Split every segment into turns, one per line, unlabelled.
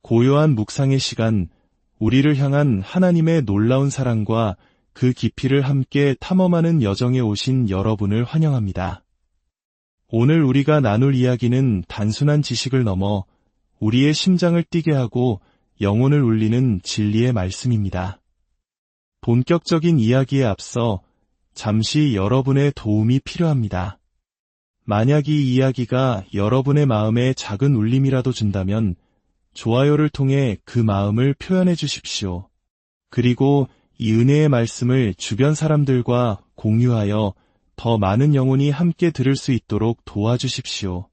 고요한 묵상의 시간, 우리를 향한 하나님의 놀라운 사랑과 그 깊이를 함께 탐험하는 여정에 오신 여러분을 환영합니다. 오늘 우리가 나눌 이야기는 단순한 지식을 넘어 우리의 심장을 뛰게 하고 영혼을 울리는 진리의 말씀입니다. 본격적인 이야기에 앞서 잠시 여러분의 도움이 필요합니다. 만약 이 이야기가 여러분의 마음에 작은 울림이라도 준다면 좋아요를 통해 그 마음을 표현해 주십시오. 그리고 이 은혜의 말씀을 주변 사람들과 공유하여 더 많은 영혼이 함께 들을 수 있도록 도와주십시오.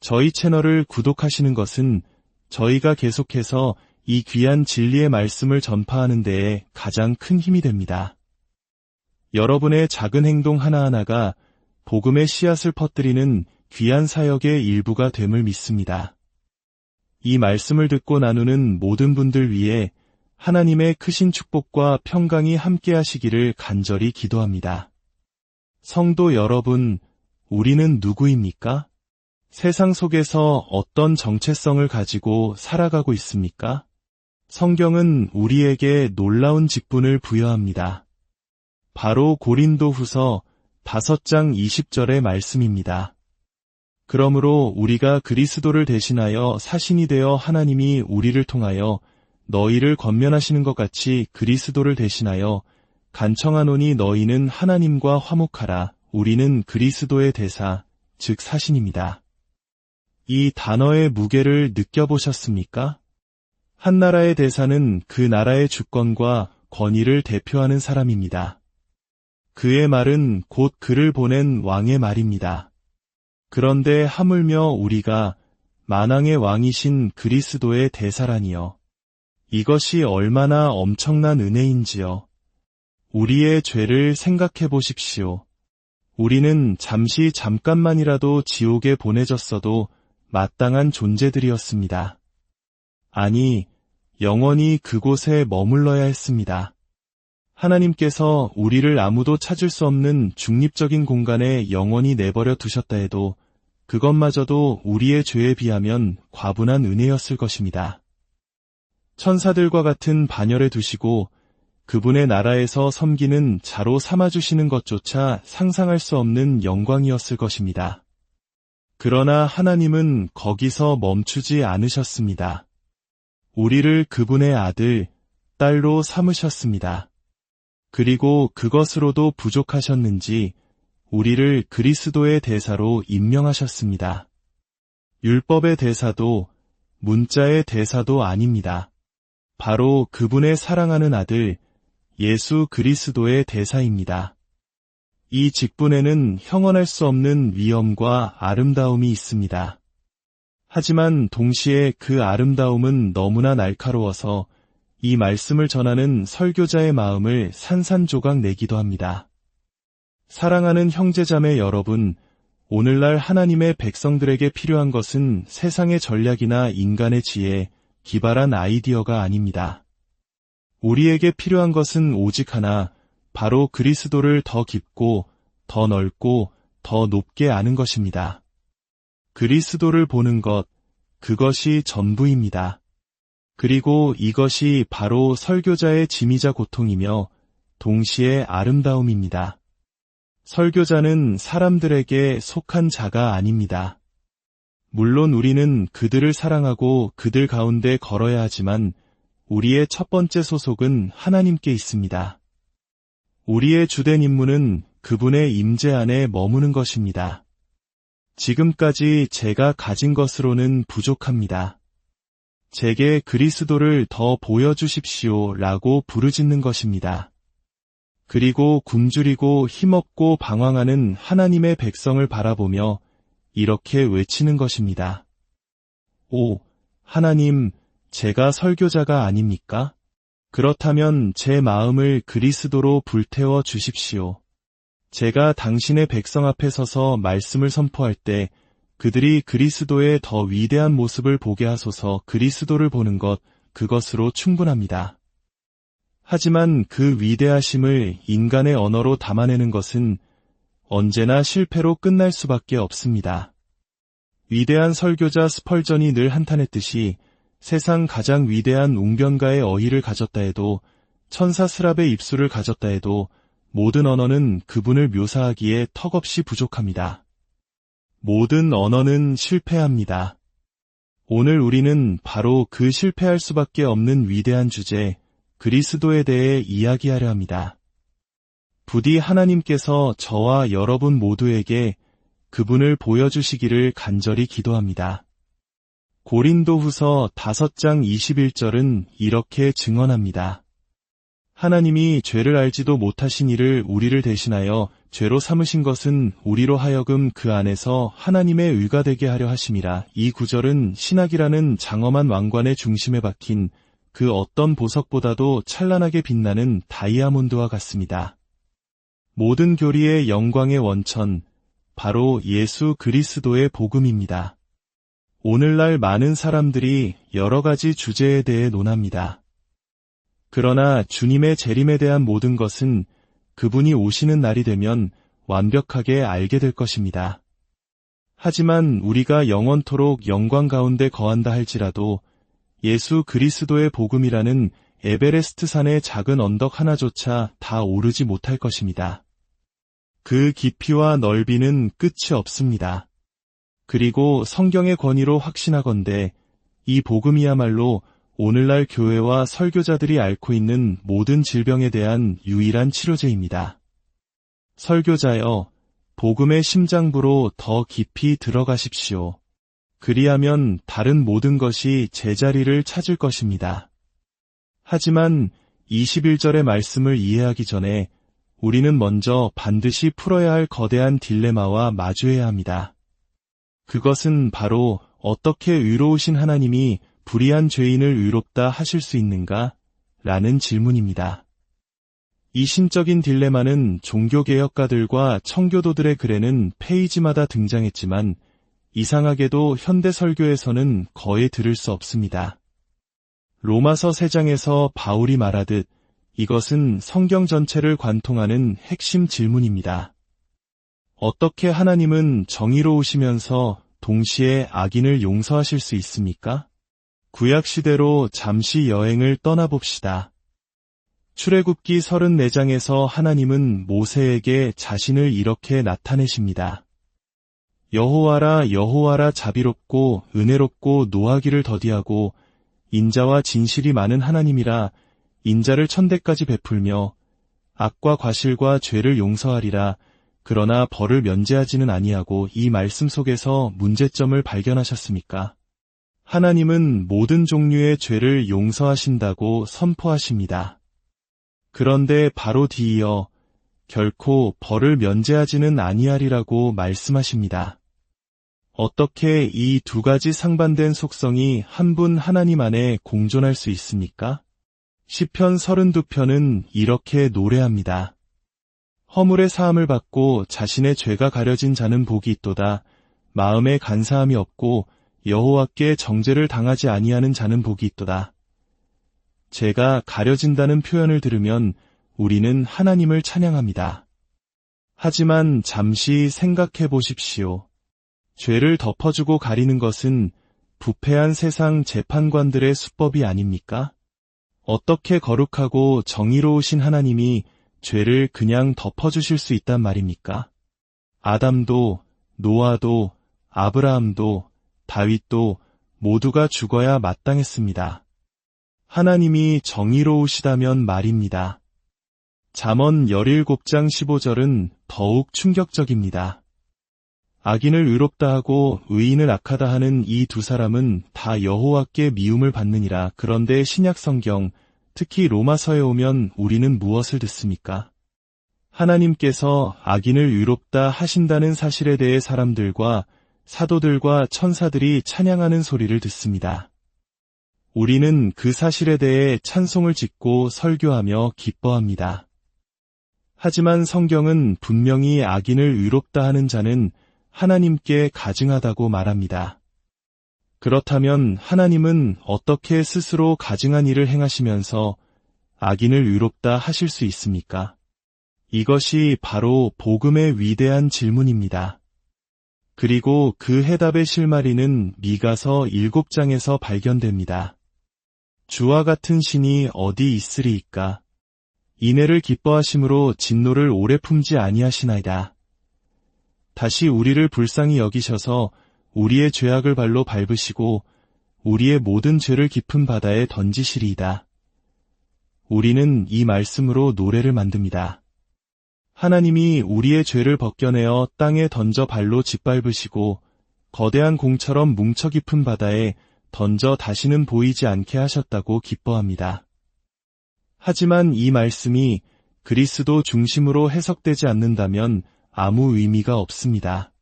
저희 채널을 구독하시는 것은 저희가 계속해서 이 귀한 진리의 말씀을 전파하는 데에 가장 큰 힘이 됩니다. 여러분의 작은 행동 하나하나가 복음의 씨앗을 퍼뜨리는 귀한 사역의 일부가 됨을 믿습니다. 이 말씀을 듣고 나누는 모든 분들 위해 하나님의 크신 축복과 평강이 함께 하시기를 간절히 기도합니다. 성도 여러분, 우리는 누구입니까? 세상 속에서 어떤 정체성을 가지고 살아가고 있습니까? 성경은 우리에게 놀라운 직분을 부여합니다. 바로 고린도후서 5장 20절의 말씀입니다. 그러므로 우리가 그리스도를 대신하여 사신이 되어 하나님이 우리를 통하여 너희를 권면하시는 것 같이 그리스도를 대신하여 간청하노니 너희는 하나님과 화목하라. 우리는 그리스도의 대사, 즉 사신입니다. 이 단어의 무게를 느껴보셨습니까? 한 나라의 대사는 그 나라의 주권과 권위를 대표하는 사람입니다. 그의 말은 곧 그를 보낸 왕의 말입니다. 그런데 하물며 우리가 만왕의 왕이신 그리스도의 대사라니요. 이것이 얼마나 엄청난 은혜인지요. 우리의 죄를 생각해 보십시오. 우리는 잠깐만이라도 지옥에 보내졌어도 마땅한 존재들이었습니다. 아니, 영원히 그곳에 머물러야 했습니다. 하나님께서 우리를 아무도 찾을 수 없는 중립적인 공간에 영원히 내버려 두셨다 해도 그것마저도 우리의 죄에 비하면 과분한 은혜였을 것입니다. 천사들과 같은 반열에 두시고 그분의 나라에서 섬기는 자로 삼아주시는 것조차 상상할 수 없는 영광이었을 것입니다. 그러나 하나님은 거기서 멈추지 않으셨습니다. 우리를 그분의 아들, 딸로 삼으셨습니다. 그리고 그것으로도 부족하셨는지 우리를 그리스도의 대사로 임명하셨습니다. 율법의 대사도 문자의 대사도 아닙니다. 바로 그분의 사랑하는 아들 예수 그리스도의 대사입니다. 이 직분에는 형언할 수 없는 위엄과 아름다움이 있습니다. 하지만 동시에 그 아름다움은 너무나 날카로워서 이 말씀을 전하는 설교자의 마음을 산산조각 내기도 합니다. 사랑하는 형제자매 여러분, 오늘날 하나님의 백성들에게 필요한 것은 세상의 전략이나 인간의 지혜, 기발한 아이디어가 아닙니다. 우리에게 필요한 것은 오직 하나, 바로 그리스도를 더 깊고, 더 넓고, 더 높게 아는 것입니다. 그리스도를 보는 것, 그것이 전부입니다. 그리고 이것이 바로 설교자의 짐이자 고통이며 동시에 아름다움입니다. 설교자는 사람들에게 속한 자가 아닙니다. 물론 우리는 그들을 사랑하고 그들 가운데 걸어야 하지만 우리의 첫 번째 소속은 하나님께 있습니다. 우리의 주된 임무는 그분의 임재 안에 머무는 것입니다. 지금까지 제가 가진 것으로는 부족합니다. 제게 그리스도를 더 보여주십시오 라고 부르짖는 것입니다. 그리고 굶주리고 힘없고 방황하는 하나님의 백성을 바라보며 이렇게 외치는 것입니다. 오, 하나님, 제가 설교자가 아닙니까? 그렇다면 제 마음을 그리스도로 불태워 주십시오. 제가 당신의 백성 앞에 서서 말씀을 선포할 때 그들이 그리스도의 더 위대한 모습을 보게 하소서. 그리스도를 보는 것, 그것으로 충분합니다. 하지만 그 위대하심을 인간의 언어로 담아내는 것은 언제나 실패로 끝날 수밖에 없습니다. 위대한 설교자 스펄전이 늘 한탄했듯이 세상 가장 위대한 웅변가의 어휘를 가졌다 해도, 천사 스랍의 입술을 가졌다 해도 모든 언어는 그분을 묘사하기에 턱없이 부족합니다. 모든 언어는 실패합니다. 오늘 우리는 바로 그 실패할 수밖에 없는 위대한 주제, 그리스도에 대해 이야기하려 합니다. 부디 하나님께서 저와 여러분 모두에게 그분을 보여주시기를 간절히 기도합니다. 고린도후서 5장 21절은 이렇게 증언합니다. 하나님이 죄를 알지도 못하신 이를 우리를 대신하여 죄로 삼으신 것은 우리로 하여금 그 안에서 하나님의 의가 되게 하려 하심이라. 이 구절은 신학이라는 장엄한 왕관의 중심에 박힌 그 어떤 보석보다도 찬란하게 빛나는 다이아몬드와 같습니다. 모든 교리의 영광의 원천, 바로 예수 그리스도의 복음입니다. 오늘날 많은 사람들이 여러 가지 주제에 대해 논합니다. 그러나 주님의 재림에 대한 모든 것은 그분이 오시는 날이 되면 완벽하게 알게 될 것입니다. 하지만 우리가 영원토록 영광 가운데 거한다 할지라도 예수 그리스도의 복음이라는 에베레스트 산의 작은 언덕 하나조차 다 오르지 못할 것입니다. 그 깊이와 넓이는 끝이 없습니다. 그리고 성경의 권위로 확신하건대 이 복음이야말로 오늘날 교회와 설교자들이 앓고 있는 모든 질병에 대한 유일한 치료제입니다. 설교자여, 복음의 심장부로 더 깊이 들어가십시오. 그리하면 다른 모든 것이 제자리를 찾을 것입니다. 하지만 21절의 말씀을 이해하기 전에 우리는 먼저 반드시 풀어야 할 거대한 딜레마와 마주해야 합니다. 그것은 바로 어떻게 의로우신 하나님이 불의한 죄인을 의롭다 하실 수 있는가? 라는 질문입니다. 이 신적인 딜레마는 종교개혁가들과 청교도들의 글에는 페이지마다 등장했지만 이상하게도 현대 설교에서는 거의 들을 수 없습니다. 로마서 3장에서 바울이 말하듯 이것은 성경 전체를 관통하는 핵심 질문입니다. 어떻게 하나님은 정의로우시면서 동시에 악인을 용서하실 수 있습니까? 구약시대로 잠시 여행을 떠나봅시다. 출애굽기 34장에서 하나님은 모세에게 자신을 이렇게 나타내십니다. 여호와라 여호와라 자비롭고 은혜롭고 노하기를 더디하고 인자와 진실이 많은 하나님이라 인자를 천대까지 베풀며 악과 과실과 죄를 용서하리라. 그러나 벌을 면제하지는 아니하고 이 말씀 속에서 문제점을 발견하셨습니까? 하나님은 모든 종류의 죄를 용서하신다고 선포하십니다. 그런데 바로 뒤이어 결코 벌을 면제하지는 아니하리라고 말씀하십니다. 어떻게 이 두 가지 상반된 속성이 한 분 하나님 안에 공존할 수 있습니까? 시편 32편은 이렇게 노래합니다. 허물의 사함을 받고 자신의 죄가 가려진 자는 복이 있도다. 마음에 간사함이 없고 여호와께 정죄를 당하지 아니하는 자는 복이 있도다. 죄가 가려진다는 표현을 들으면 우리는 하나님을 찬양합니다. 하지만 잠시 생각해 보십시오. 죄를 덮어주고 가리는 것은 부패한 세상 재판관들의 수법이 아닙니까? 어떻게 거룩하고 정의로우신 하나님이 죄를 그냥 덮어주실 수 있단 말입니까? 아담도, 노아도, 아브라함도, 다윗도 모두가 죽어야 마땅했습니다. 하나님이 정의로우시다면 말입니다. 잠언 17장 15절은 더욱 충격적입니다. 악인을 의롭다 하고 의인을 악하다 하는 이 두 사람은 다 여호와께 미움을 받느니라. 그런데 신약 성경, 특히 로마서에 오면 우리는 무엇을 듣습니까? 하나님께서 악인을 의롭다 하신다는 사실에 대해 사람들과 사도들과 천사들이 찬양하는 소리를 듣습니다. 우리는 그 사실에 대해 찬송을 짓고 설교하며 기뻐합니다. 하지만 성경은 분명히 악인을 의롭다 하는 자는 하나님께 가증하다고 말합니다. 그렇다면 하나님은 어떻게 스스로 가증한 일을 행하시면서 악인을 의롭다 하실 수 있습니까? 이것이 바로 복음의 위대한 질문입니다. 그리고 그 해답의 실마리는 미가서 7장에서 발견됩니다. 주와 같은 신이 어디 있으리이까? 인애를 기뻐하심으로 진노를 오래 품지 아니하시나이다. 다시 우리를 불쌍히 여기셔서 우리의 죄악을 발로 밟으시고 우리의 모든 죄를 깊은 바다에 던지시리이다. 우리는 이 말씀으로 노래를 만듭니다. 하나님이 우리의 죄를 벗겨내어 땅에 던져 발로 짓밟으시고 거대한 공처럼 뭉쳐 깊은 바다에 던져 다시는 보이지 않게 하셨다고 기뻐합니다. 하지만 이 말씀이 그리스도 중심으로 해석되지 않는다면 아무 의미가 없습니다.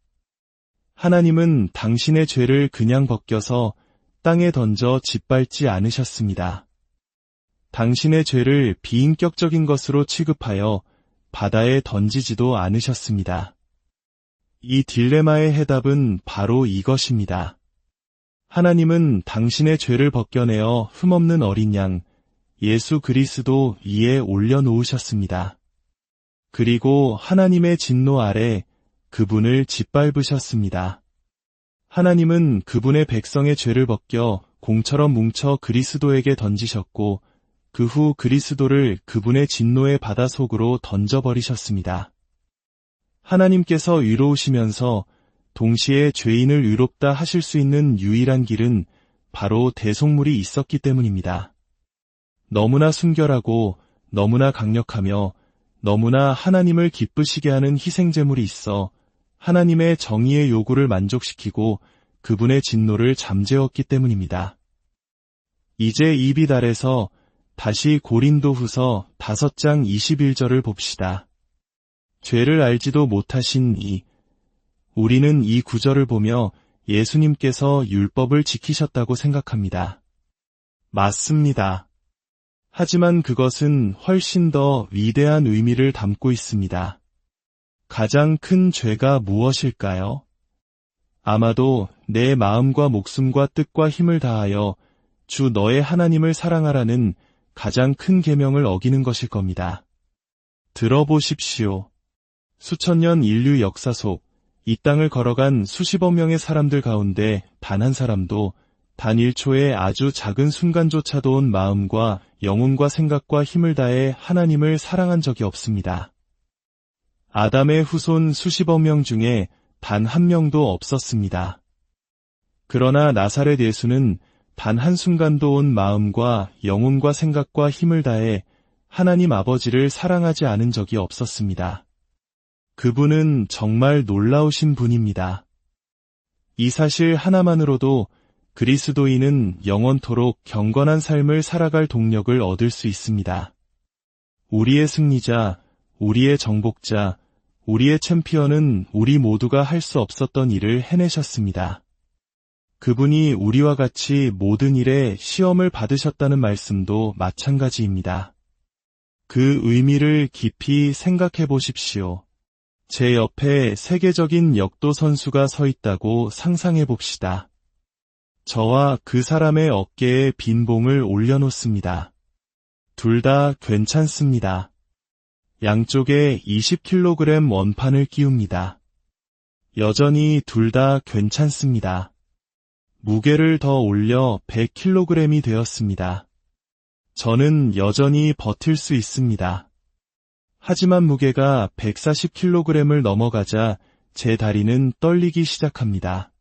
하나님은 당신의 죄를 그냥 벗겨서 땅에 던져 짓밟지 않으셨습니다. 당신의 죄를 비인격적인 것으로 취급하여 바다에 던지지도 않으셨습니다. 이 딜레마의 해답은 바로 이것입니다. 하나님은 당신의 죄를 벗겨내어 흠없는 어린 양, 예수 그리스도 위에 올려놓으셨습니다. 그리고 하나님의 진노 아래 그분을 짓밟으셨습니다. 하나님은 그분의 백성의 죄를 벗겨 공처럼 뭉쳐 그리스도에게 던지셨고 그 후 그리스도를 그분의 진노의 바다 속으로 던져버리셨습니다. 하나님께서 의로우시면서 동시에 죄인을 의롭다 하실 수 있는 유일한 길은 바로 대속물이 있었기 때문입니다. 너무나 순결하고 너무나 강력하며 너무나 하나님을 기쁘시게 하는 희생제물이 있어 하나님의 정의의 요구를 만족시키고 그분의 진노를 잠재웠기 때문입니다. 이제 이 비달에서 다시 고린도후서 5장 21절을 봅시다. 죄를 알지도 못하신 우리는 이 구절을 보며 예수님께서 율법을 지키셨다고 생각합니다. 맞습니다. 하지만 그것은 훨씬 더 위대한 의미를 담고 있습니다. 가장 큰 죄가 무엇일까요? 아마도 내 마음과 목숨과 뜻과 힘을 다하여 주 너의 하나님을 사랑하라는 가장 큰 계명을 어기는 것일 겁니다. 들어보십시오. 수천 년 인류 역사 속 이 땅을 걸어간 수십억 명의 사람들 가운데 단 한 사람도 단 1초의 아주 작은 순간조차도 온 마음과 영혼과 생각과 힘을 다해 하나님을 사랑한 적이 없습니다. 아담의 후손 수십억 명 중에 단 한 명도 없었습니다. 그러나 나사렛 예수는 단 한순간도 온 마음과 영혼과 생각과 힘을 다해 하나님 아버지를 사랑하지 않은 적이 없었습니다. 그분은 정말 놀라우신 분입니다. 이 사실 하나만으로도 그리스도인은 영원토록 경건한 삶을 살아갈 동력을 얻을 수 있습니다. 우리의 승리자, 우리의 정복자, 우리의 챔피언은 우리 모두가 할 수 없었던 일을 해내셨습니다. 그분이 우리와 같이 모든 일에 시험을 받으셨다는 말씀도 마찬가지입니다. 그 의미를 깊이 생각해 보십시오. 제 옆에 세계적인 역도 선수가 서 있다고 상상해 봅시다. 저와 그 사람의 어깨에 빈 봉을 올려놓습니다. 둘 다 괜찮습니다. 양쪽에 20kg 원판을 끼웁니다. 여전히 둘 다 괜찮습니다. 무게를 더 올려 100kg이 되었습니다. 저는 여전히 버틸 수 있습니다. 하지만 무게가 140kg을 넘어가자 제 다리는 떨리기 시작합니다.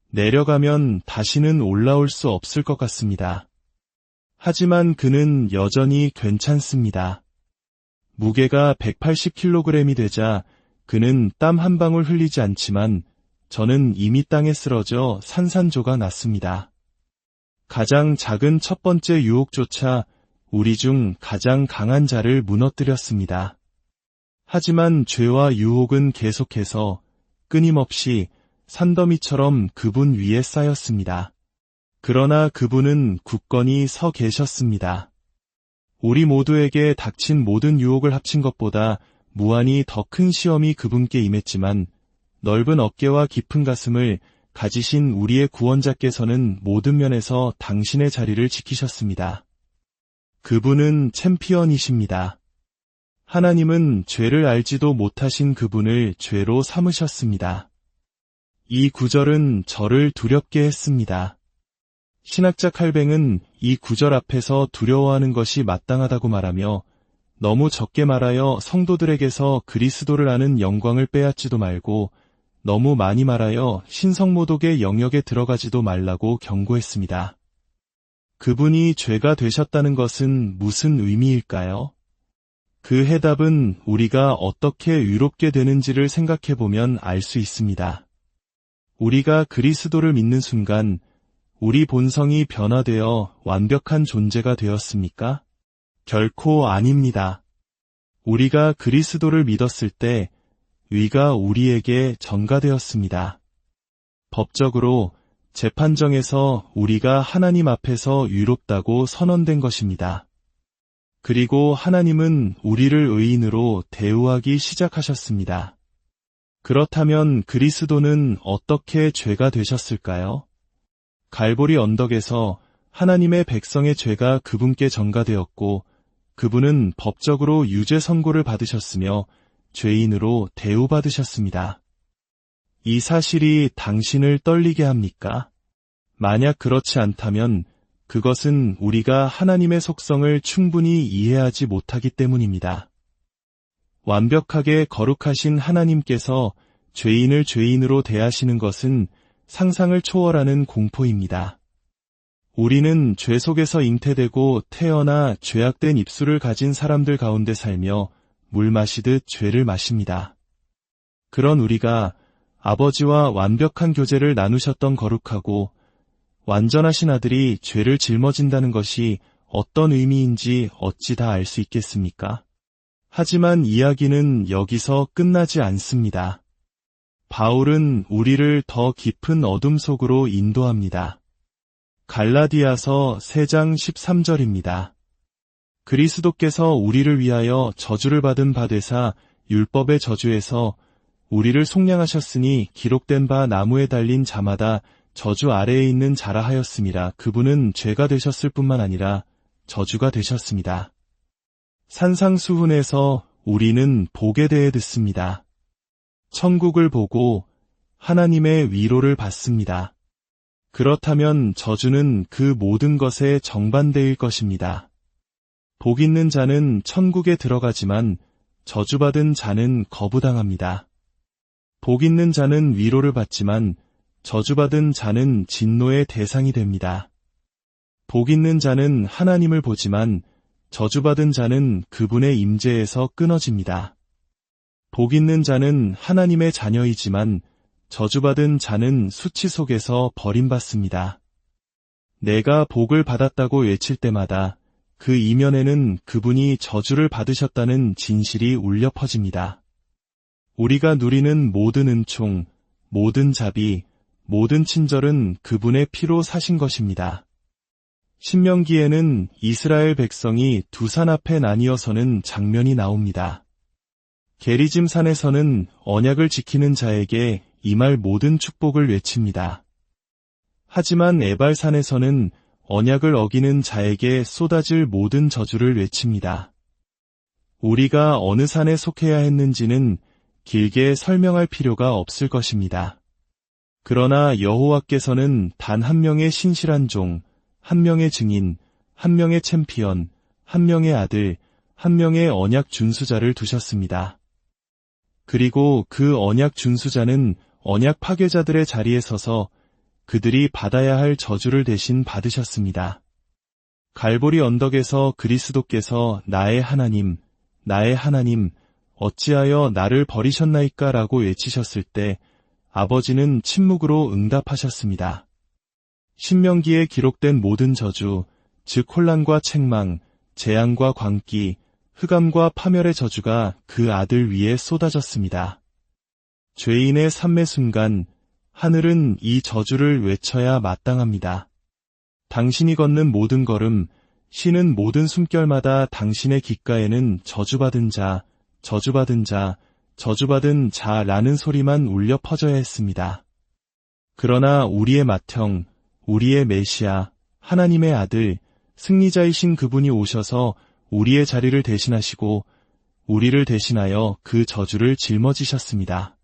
내려가면 다시는 올라올 수 없을 것 같습니다. 하지만 그는 여전히 괜찮습니다. 무게가 180kg이 되자 그는 땀 한 방울 흘리지 않지만 저는 이미 땅에 쓰러져 산산조각 났습니다. 가장 작은 첫 번째 유혹조차 우리 중 가장 강한 자를 무너뜨렸습니다. 하지만 죄와 유혹은 계속해서 끊임없이 산더미처럼 그분 위에 쌓였습니다. 그러나 그분은 굳건히 서 계셨습니다. 우리 모두에게 닥친 모든 유혹을 합친 것보다 무한히 더 큰 시험이 그분께 임했지만 넓은 어깨와 깊은 가슴을 가지신 우리의 구원자께서는 모든 면에서 당신의 자리를 지키셨습니다. 그분은 챔피언이십니다. 하나님은 죄를 알지도 못하신 그분을 죄로 삼으셨습니다. 이 구절은 저를 두렵게 했습니다. 신학자 칼뱅은 이 구절 앞에서 두려워하는 것이 마땅하다고 말하며 너무 적게 말하여 성도들에게서 그리스도를 아는 영광을 빼앗지도 말고 너무 많이 말하여 신성모독의 영역에 들어가지도 말라고 경고했습니다. 그분이 죄가 되셨다는 것은 무슨 의미일까요? 그 해답은 우리가 어떻게 의롭게 되는지를 생각해보면 알 수 있습니다. 우리가 그리스도를 믿는 순간 우리 본성이 변화되어 완벽한 존재가 되었습니까? 결코 아닙니다. 우리가 그리스도를 믿었을 때 의가 우리에게 전가되었습니다. 법적으로 재판정에서 우리가 하나님 앞에서 의롭다고 선언된 것입니다. 그리고 하나님은 우리를 의인으로 대우하기 시작하셨습니다. 그렇다면 그리스도는 어떻게 죄가 되셨을까요? 갈보리 언덕에서 하나님의 백성의 죄가 그분께 전가되었고 그분은 법적으로 유죄 선고를 받으셨으며 죄인으로 대우받으셨습니다. 이 사실이 당신을 떨리게 합니까? 만약 그렇지 않다면 그것은 우리가 하나님의 속성을 충분히 이해하지 못하기 때문입니다. 완벽하게 거룩하신 하나님께서 죄인을 죄인으로 대하시는 것은 상상을 초월하는 공포입니다. 우리는 죄 속에서 잉태되고 태어나 죄악된 입술을 가진 사람들 가운데 살며 물 마시듯 죄를 마십니다. 그런 우리가 아버지와 완벽한 교제를 나누셨던 거룩하고 완전하신 아들이 죄를 짊어진다는 것이 어떤 의미인지 어찌 다 알 수 있겠습니까? 하지만 이야기는 여기서 끝나지 않습니다. 바울은 우리를 더 깊은 어둠 속으로 인도합니다. 갈라디아서 3장 13절입니다. 그리스도께서 우리를 위하여 저주를 받은 바 되사 율법의 저주에서 우리를 속량하셨으니 기록된 바 나무에 달린 자마다 저주 아래에 있는 자라 하였음이라. 그분은 죄가 되셨을 뿐만 아니라 저주가 되셨습니다. 산상수훈에서 우리는 복에 대해 듣습니다. 천국을 보고 하나님의 위로를 받습니다. 그렇다면 저주는 그 모든 것에 정반대일 것입니다. 복 있는 자는 천국에 들어가지만 저주받은 자는 거부당합니다. 복 있는 자는 위로를 받지만 저주받은 자는 진노의 대상이 됩니다. 복 있는 자는 하나님을 보지만 저주받은 자는 그분의 임재에서 끊어집니다. 복 있는 자는 하나님의 자녀이지만 저주받은 자는 수치 속에서 버림받습니다. 내가 복을 받았다고 외칠 때마다 그 이면에는 그분이 저주를 받으셨다는 진실이 울려 퍼집니다. 우리가 누리는 모든 은총, 모든 자비, 모든 친절은 그분의 피로 사신 것입니다. 신명기에는 이스라엘 백성이 두 산 앞에 나뉘어 서는 장면이 나옵니다. 게리짐 산에서는 언약을 지키는 자에게 임할 모든 축복을 외칩니다. 하지만 에발산에서는 언약을 어기는 자에게 쏟아질 모든 저주를 외칩니다. 우리가 어느 산에 속해야 했는지는 길게 설명할 필요가 없을 것입니다. 그러나 여호와께서는 단 한 명의 신실한 종, 한 명의 증인, 한 명의 챔피언, 한 명의 아들, 한 명의 언약 준수자를 두셨습니다. 그리고 그 언약 준수자는 언약 파괴자들의 자리에 서서 그들이 받아야 할 저주를 대신 받으셨습니다. 갈보리 언덕에서 그리스도께서 나의 하나님, 어찌하여 나를 버리셨나이까 라고 외치셨을 때 아버지는 침묵으로 응답하셨습니다. 신명기에 기록된 모든 저주, 즉 혼란과 책망, 재앙과 광기, 흑암과 파멸의 저주가 그 아들 위에 쏟아졌습니다. 죄인의 삶의 순간 하늘은 이 저주를 외쳐야 마땅합니다. 당신이 걷는 모든 걸음, 쉬는 모든 숨결마다 당신의 귓가에는 저주받은 자, 저주받은 자, 저주받은 자라는 소리만 울려 퍼져야 했습니다. 그러나 우리의 맏형, 우리의 메시아, 하나님의 아들, 승리자이신 그분이 오셔서 우리의 자리를 대신하시고 우리를 대신하여 그 저주를 짊어지셨습니다.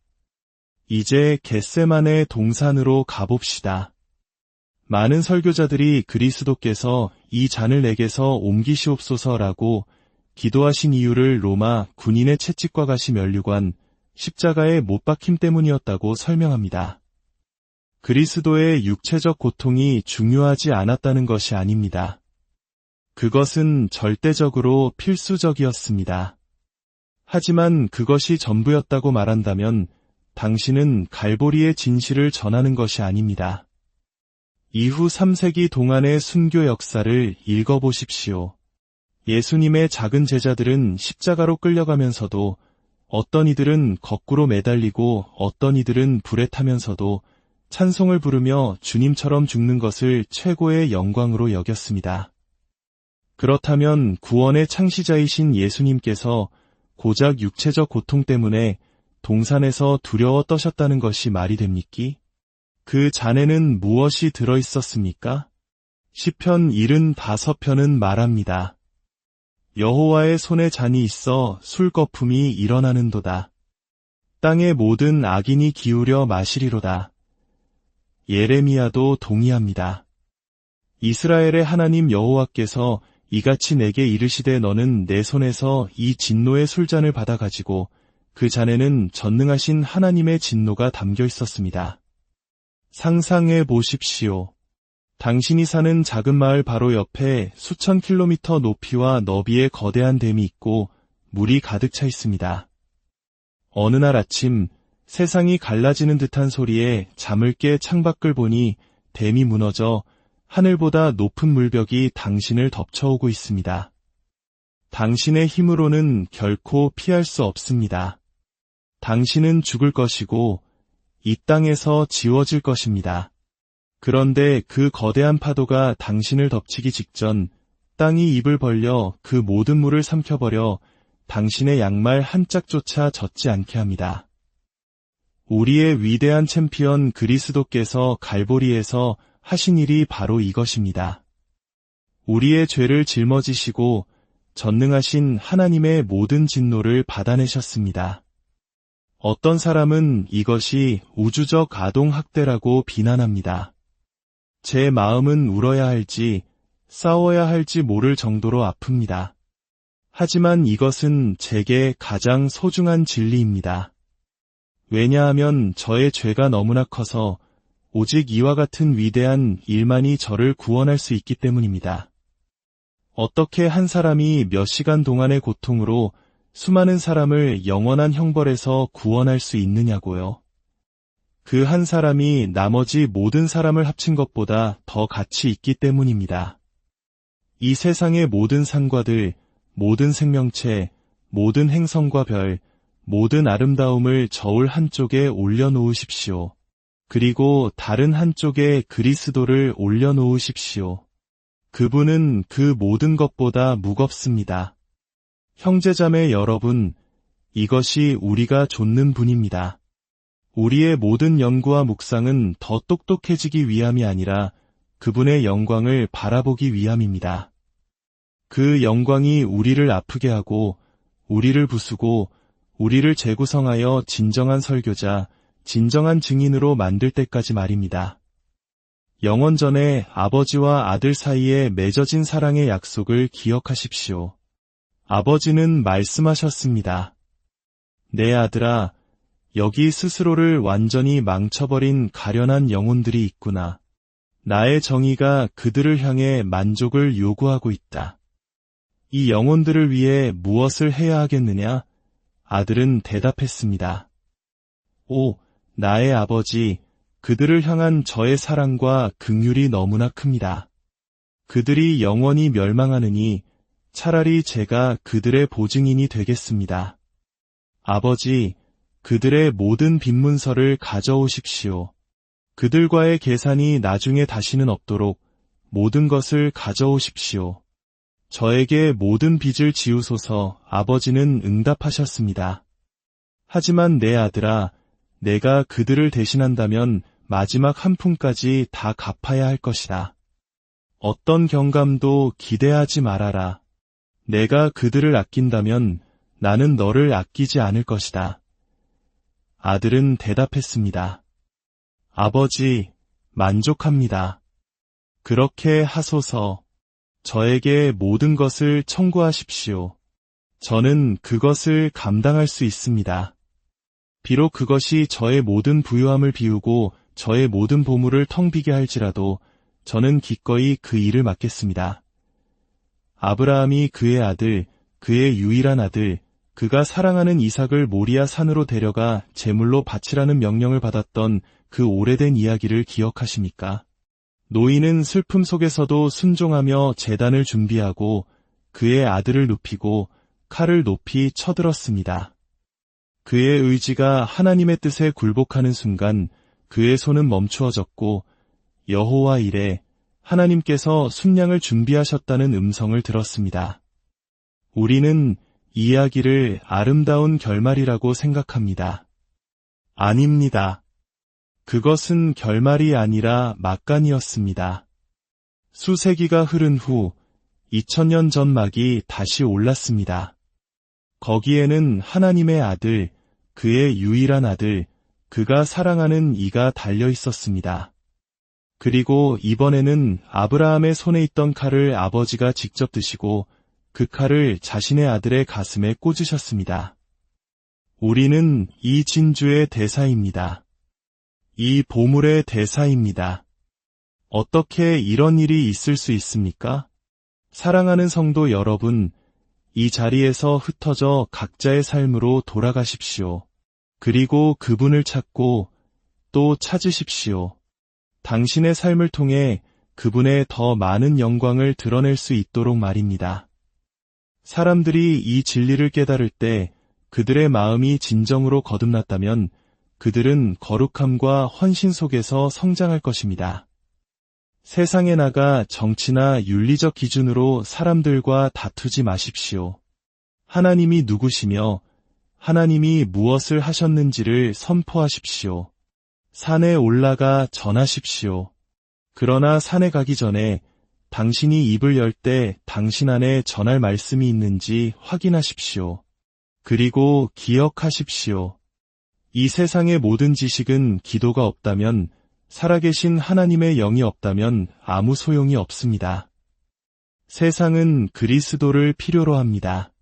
이제 겟세마네 동산으로 가봅시다. 많은 설교자들이 그리스도께서 이 잔을 내게서 옮기시옵소서라고 기도하신 이유를 로마 군인의 채찍과 가시 면류관, 십자가에 못 박힘 때문이었다고 설명합니다. 그리스도의 육체적 고통이 중요하지 않았다는 것이 아닙니다. 그것은 절대적으로 필수적이었습니다. 하지만 그것이 전부였다고 말한다면 당신은 갈보리의 진실을 전하는 것이 아닙니다. 이후 3세기 동안의 순교 역사를 읽어보십시오. 예수님의 작은 제자들은 십자가로 끌려가면서도 어떤 이들은 거꾸로 매달리고 어떤 이들은 불에 타면서도 찬송을 부르며 주님처럼 죽는 것을 최고의 영광으로 여겼습니다. 그렇다면 구원의 창시자이신 예수님께서 고작 육체적 고통 때문에 동산에서 두려워 떠셨다는 것이 말이 됩니까? 그 잔에는 무엇이 들어 있었습니까? 시편 75편은 말합니다. 여호와의 손에 잔이 있어 술거품이 일어나는도다. 땅의 모든 악인이 기울여 마시리로다. 예레미야도 동의합니다. 이스라엘의 하나님 여호와께서 이같이 내게 이르시되 너는 내 손에서 이 진노의 술잔을 받아가지고 그 잔에는 전능하신 하나님의 진노가 담겨 있었습니다. 상상해 보십시오. 당신이 사는 작은 마을 바로 옆에 수천 킬로미터 높이와 너비의 거대한 댐이 있고 물이 가득 차 있습니다. 어느 날 아침 세상이 갈라지는 듯한 소리에 잠을 깨 창밖을 보니 댐이 무너져 하늘보다 높은 물벽이 당신을 덮쳐오고 있습니다. 당신의 힘으로는 결코 피할 수 없습니다. 당신은 죽을 것이고 이 땅에서 지워질 것입니다. 그런데 그 거대한 파도가 당신을 덮치기 직전 땅이 입을 벌려 그 모든 물을 삼켜버려 당신의 양말 한 짝조차 젖지 않게 합니다. 우리의 위대한 챔피언 그리스도께서 갈보리에서 하신 일이 바로 이것입니다. 우리의 죄를 짊어지시고 전능하신 하나님의 모든 진노를 받아내셨습니다. 어떤 사람은 이것이 우주적 아동학대라고 비난합니다. 제 마음은 울어야 할지 싸워야 할지 모를 정도로 아픕니다. 하지만 이것은 제게 가장 소중한 진리입니다. 왜냐하면 저의 죄가 너무나 커서 오직 이와 같은 위대한 일만이 저를 구원할 수 있기 때문입니다. 어떻게 한 사람이 몇 시간 동안의 고통으로 수많은 사람을 영원한 형벌에서 구원할 수 있느냐고요? 그 한 사람이 나머지 모든 사람을 합친 것보다 더 가치 있기 때문입니다. 이 세상의 모든 산과들, 모든 생명체, 모든 행성과 별, 모든 아름다움을 저울 한쪽에 올려놓으십시오. 그리고 다른 한쪽에 그리스도를 올려놓으십시오. 그분은 그 모든 것보다 무겁습니다. 형제자매 여러분, 이것이 우리가 좇는 분입니다. 우리의 모든 연구와 묵상은 더 똑똑해지기 위함이 아니라 그분의 영광을 바라보기 위함입니다. 그 영광이 우리를 아프게 하고 우리를 부수고 우리를 재구성하여 진정한 설교자, 진정한 증인으로 만들 때까지 말입니다. 영원전에 아버지와 아들 사이에 맺어진 사랑의 약속을 기억하십시오. 아버지는 말씀하셨습니다. 내 아들아, 여기 스스로를 완전히 망쳐버린 가련한 영혼들이 있구나. 나의 정의가 그들을 향해 만족을 요구하고 있다. 이 영혼들을 위해 무엇을 해야 하겠느냐? 아들은 대답했습니다. 오, 나의 아버지, 그들을 향한 저의 사랑과 긍휼이 너무나 큽니다. 그들이 영원히 멸망하느니 차라리 제가 그들의 보증인이 되겠습니다. 아버지, 그들의 모든 빈문서를 가져오십시오. 그들과의 계산이 나중에 다시는 없도록 모든 것을 가져오십시오. 저에게 모든 빚을 지우소서. 아버지는 응답하셨습니다. 하지만 내 아들아, 내가 그들을 대신한다면 마지막 한 푼까지 다 갚아야 할 것이다. 어떤 경감도 기대하지 말아라. 내가 그들을 아낀다면 나는 너를 아끼지 않을 것이다. 아들은 대답했습니다. 아버지, 만족합니다. 그렇게 하소서. 저에게 모든 것을 청구하십시오. 저는 그것을 감당할 수 있습니다. 비록 그것이 저의 모든 부유함을 비우고 저의 모든 보물을 텅 비게 할지라도 저는 기꺼이 그 일을 맡겠습니다. 아브라함이 그의 아들, 그의 유일한 아들, 그가 사랑하는 이삭을 모리아 산으로 데려가 제물로 바치라는 명령을 받았던 그 오래된 이야기를 기억하십니까? 노인은 슬픔 속에서도 순종하며 제단을 준비하고 그의 아들을 눕히고 칼을 높이 쳐들었습니다. 그의 의지가 하나님의 뜻에 굴복하는 순간 그의 손은 멈추어졌고 여호와 이레, 하나님께서 순양을 준비하셨다는 음성을 들었습니다. 우리는 이 이야기를 아름다운 결말이라고 생각합니다. 아닙니다. 그것은 결말이 아니라 막간이었습니다. 수세기가 흐른 후 2000년 전 막이 다시 올랐습니다. 거기에는 하나님의 아들, 그의 유일한 아들, 그가 사랑하는 이가 달려 있었습니다. 그리고 이번에는 아브라함의 손에 있던 칼을 아버지가 직접 드시고 그 칼을 자신의 아들의 가슴에 꽂으셨습니다. 우리는 이 진주의 대사입니다. 이 보물의 대사입니다. 어떻게 이런 일이 있을 수 있습니까? 사랑하는 성도 여러분, 이 자리에서 흩어져 각자의 삶으로 돌아가십시오. 그리고 그분을 찾고 또 찾으십시오. 당신의 삶을 통해 그분의 더 많은 영광을 드러낼 수 있도록 말입니다. 사람들이 이 진리를 깨달을 때 그들의 마음이 진정으로 거듭났다면 그들은 거룩함과 헌신 속에서 성장할 것입니다. 세상에 나가 정치나 윤리적 기준으로 사람들과 다투지 마십시오. 하나님이 누구시며 하나님이 무엇을 하셨는지를 선포하십시오. 산에 올라가 전하십시오. 그러나 산에 가기 전에 당신이 입을 열 때 당신 안에 전할 말씀이 있는지 확인하십시오. 그리고 기억하십시오. 이 세상의 모든 지식은 기도가 없다면, 살아계신 하나님의 영이 없다면 아무 소용이 없습니다. 세상은 그리스도를 필요로 합니다.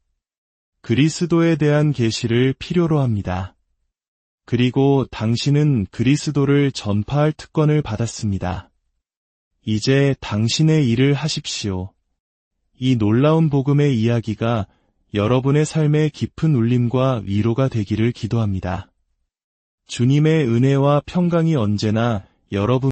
그리스도에 대한 계시를 필요로 합니다. 그리고 당신은 그리스도를 전파할 특권을 받았습니다. 이제 당신의 일을 하십시오. 이 놀라운 복음의 이야기가 여러분의 삶의 깊은 울림과 위로가 되기를 기도합니다. 주님의 은혜와 평강이 언제나 여러분